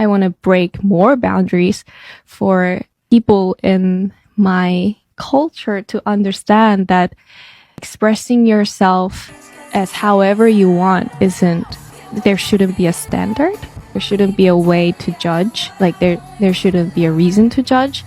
I want to break more boundaries for people in my culture to understand that expressing yourself as however you want there shouldn't be a standard. There shouldn't be a way to judge. Like there shouldn't be a reason to judge.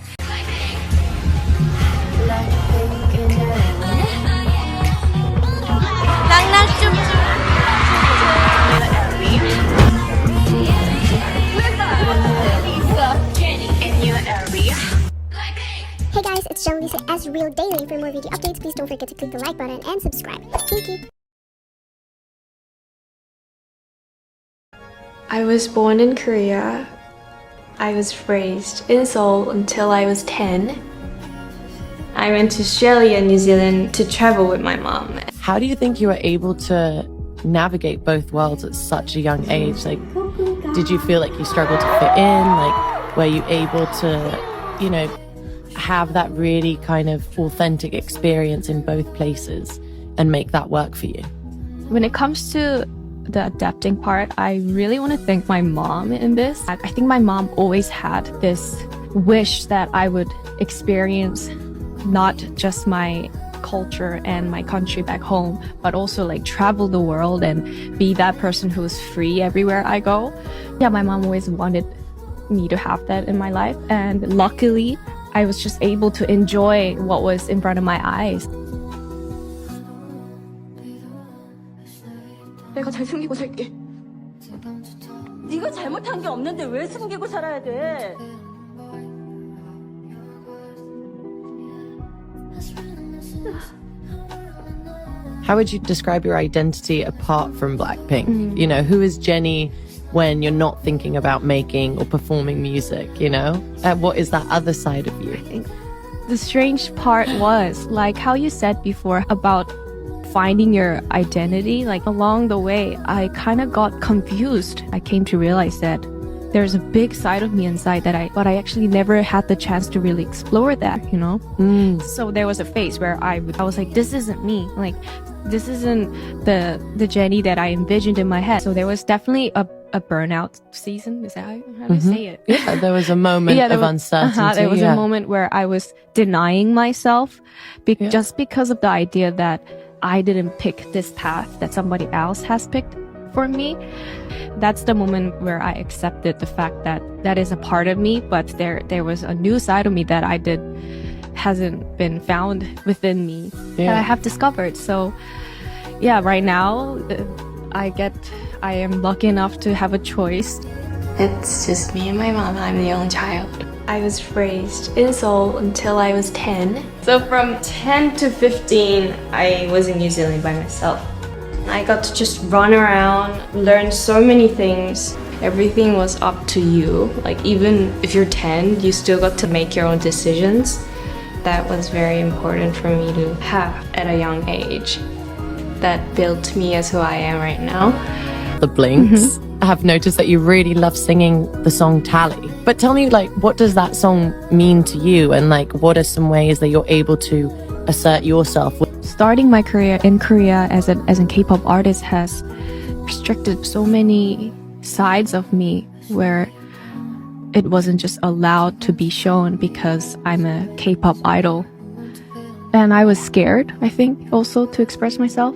Hey guys, it's Jenlisa as Real Daily. For more video updates, please don't forget to click the like button and subscribe. Thank you. I was born in Korea. I was raised in Seoul until I was 10. I went to Australia and New Zealand to travel with my mom. How do you think you were able to navigate both worlds at such a young age? Like, did you feel like you struggled to fit in? Like, were you able to, have that really kind of authentic experience in both places and make that work for you? When it comes to the adapting part, I really want to thank my mom in this. I think my mom always had this wish that I would experience not just my culture and my country back home, but also like travel the world and be that person who's free everywhere I go. Yeah, my mom always wanted me to have that in my life, and luckily I was just able to enjoy what was in front of my eyes. 내가 잘 숨기고 살게. 네가 잘못한 게 없는데 왜 숨기고 살아야 돼? How would you describe your identity apart from Blackpink? Who is Jennie when you're not thinking about making or performing music, what is that other side of you? I think the strange part was, like how you said before about finding your identity, like along the way, I kind of got confused. I came to realize that there's a big side of me inside but I actually never had the chance to really explore that, So there was a phase where I was like, this isn't me. Like, this isn't the Jennie that I envisioned in my head. So there was definitely a burnout season. Is that how do you say it? Yeah, there was a moment of uncertainty. There was a moment where I was denying myself just because of the idea that I didn't pick this path that somebody else has picked for me. That's the moment where I accepted the fact that that is a part of me, but there was a new side of me that hasn't been found within me that I have discovered. So yeah, right now I am lucky enough to have a choice. It's just me and my mom. I'm the only child. I was raised in Seoul until I was 10. So from 10 to 15, I was in New Zealand by myself. I got to just run around, learn so many things. Everything was up to you. Like, even if you're 10, you still got to make your own decisions. That was very important for me to have at a young age. That built me as who I am right now. The Blinks. I have noticed that you really love singing the song Tally. But tell me, what does that song mean to you? And what are some ways that you're able to assert yourself? Starting my career in Korea as a K-pop artist has restricted so many sides of me where it wasn't just allowed to be shown because I'm a K-pop idol. And I was scared, I think, also to express myself.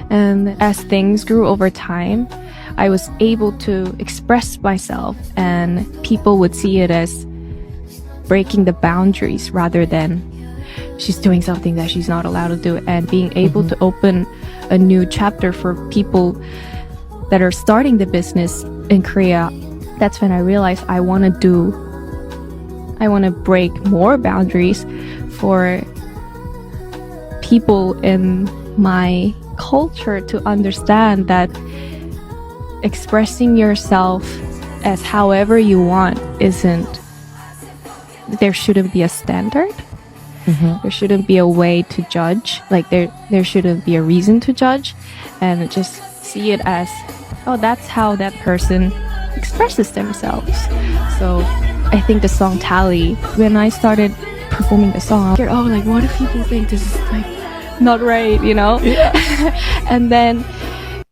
And as things grew over time, I was able to express myself, and people would see it as breaking the boundaries rather than she's doing something that she's not allowed to do, and being able to open a new chapter for people that are starting the business in Korea. That's when I realized I want to break more boundaries for people in my culture to understand that expressing yourself as however you want there shouldn't be a standard. There shouldn't be a way to judge. Like there shouldn't be a reason to judge, and just see it as, oh, that's how that person expresses themselves. So I think the song Tally, when I started performing the song, I was scared, what if people think this is not right, Yeah. And then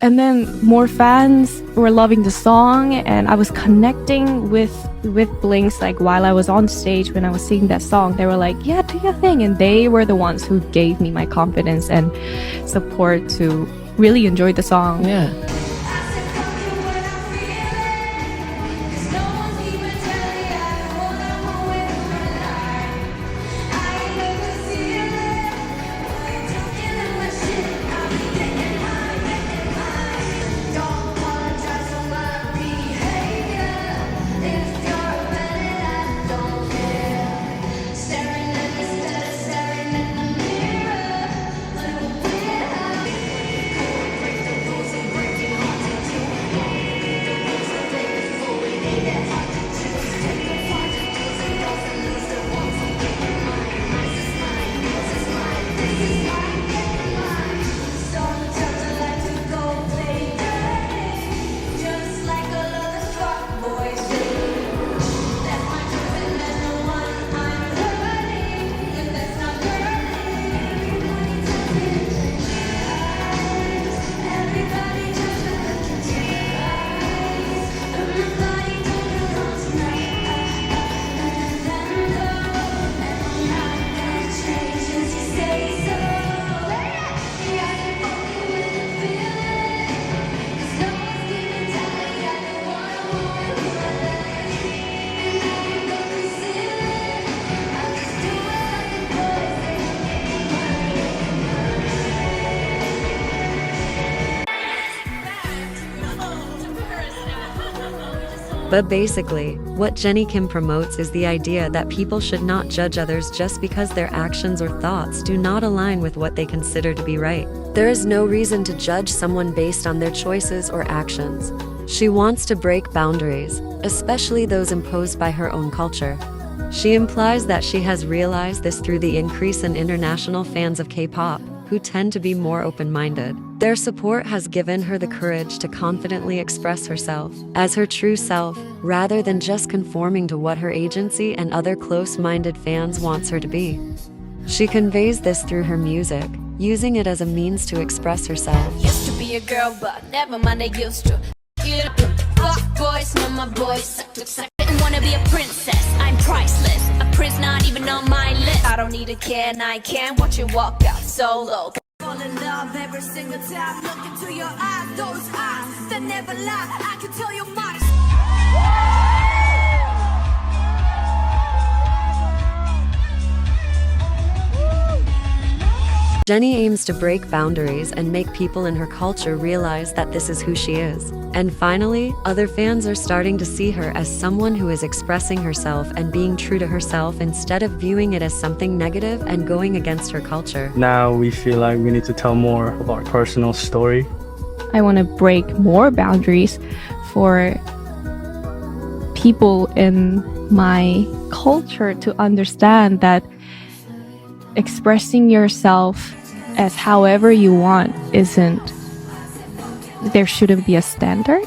And then more fans were loving the song, and I was connecting with Blinks. Like while I was on stage when I was singing that song, they were like, yeah, do your thing. And they were the ones who gave me my confidence and support to really enjoy the song. Yeah. But basically, what Jennie Kim promotes is the idea that people should not judge others just because their actions or thoughts do not align with what they consider to be right. There is no reason to judge someone based on their choices or actions. She wants to break boundaries, especially those imposed by her own culture. She implies that she has realized this through the increase in international fans of K-pop, who tend to be more open-minded. Their support has given her the courage to confidently express herself as her true self, rather than just conforming to what her agency and other close-minded fans wants her to be. She conveys this through her music, using it as a means to express herself. Used to be a girl, but never mind, I used to. Fuck boys, no my boys. Didn't wanna be a princess, I'm priceless. A prince not even on my list. I don't need a care and I can't watch you walk out solo. Fall in love every single time. Look into your eyes, those eyes that never lie. I can tell you're modest. Jennie aims to break boundaries and make people in her culture realize that this is who she is. And finally, other fans are starting to see her as someone who is expressing herself and being true to herself instead of viewing it as something negative and going against her culture. Now we feel like we need to tell more of our personal story. I want to break more boundaries for people in my culture to understand that expressing yourself as however you want there shouldn't be a standard.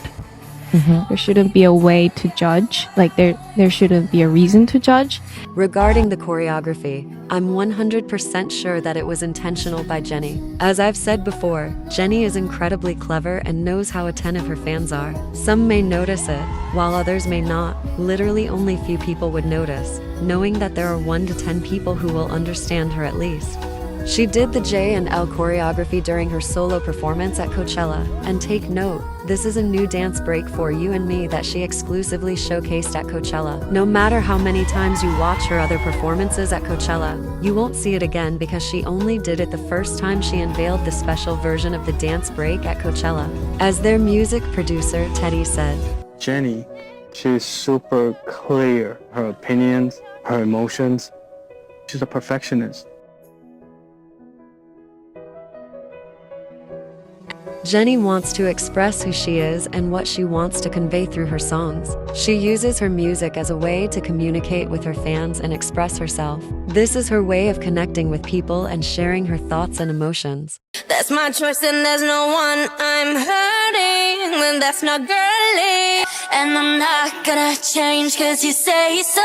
There shouldn't be a way to judge. Like there shouldn't be a reason to judge. Regarding the choreography, I'm 100% sure that it was intentional by Jennie. As I've said before, Jennie is incredibly clever and knows how attentive her fans are. Some may notice it, while others may not. Literally only few people would notice, knowing that there are 1 to 10 people who will understand her at least. She did the J and L choreography during her solo performance at Coachella, and take note, this is a new dance break for you and me that she exclusively showcased at Coachella. No matter how many times you watch her other performances at Coachella, you won't see it again because she only did it the first time she unveiled the special version of the dance break at Coachella. As their music producer Teddy said, Jennie, she's super clear, her opinions, her emotions. She's a perfectionist. Jennie wants to express who she is and what she wants to convey through her songs. She uses her music as a way to communicate with her fans and express herself. This is her way of connecting with people and sharing her thoughts and emotions. That's my choice and there's no one I'm hurting when that's not girly. And I'm not gonna change cause you say so.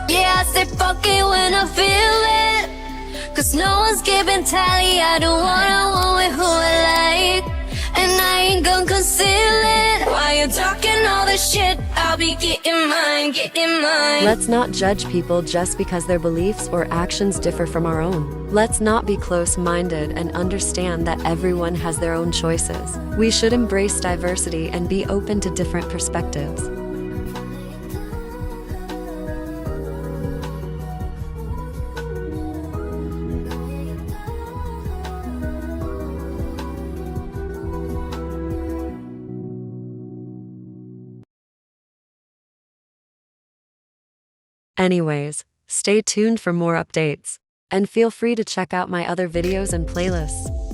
Yeah, I say fuck it when I feel it. Cause no one's keeping tally, I do what I want with who I like. And ain't gonna conceal it. While you're talking all this shit, I'll be getting mine, getting mine. Let's not judge people just because their beliefs or actions differ from our own. Let's not be close-minded and understand that everyone has their own choices. We should embrace diversity and be open to different perspectives. Anyways, stay tuned for more updates, and feel free to check out my other videos and playlists.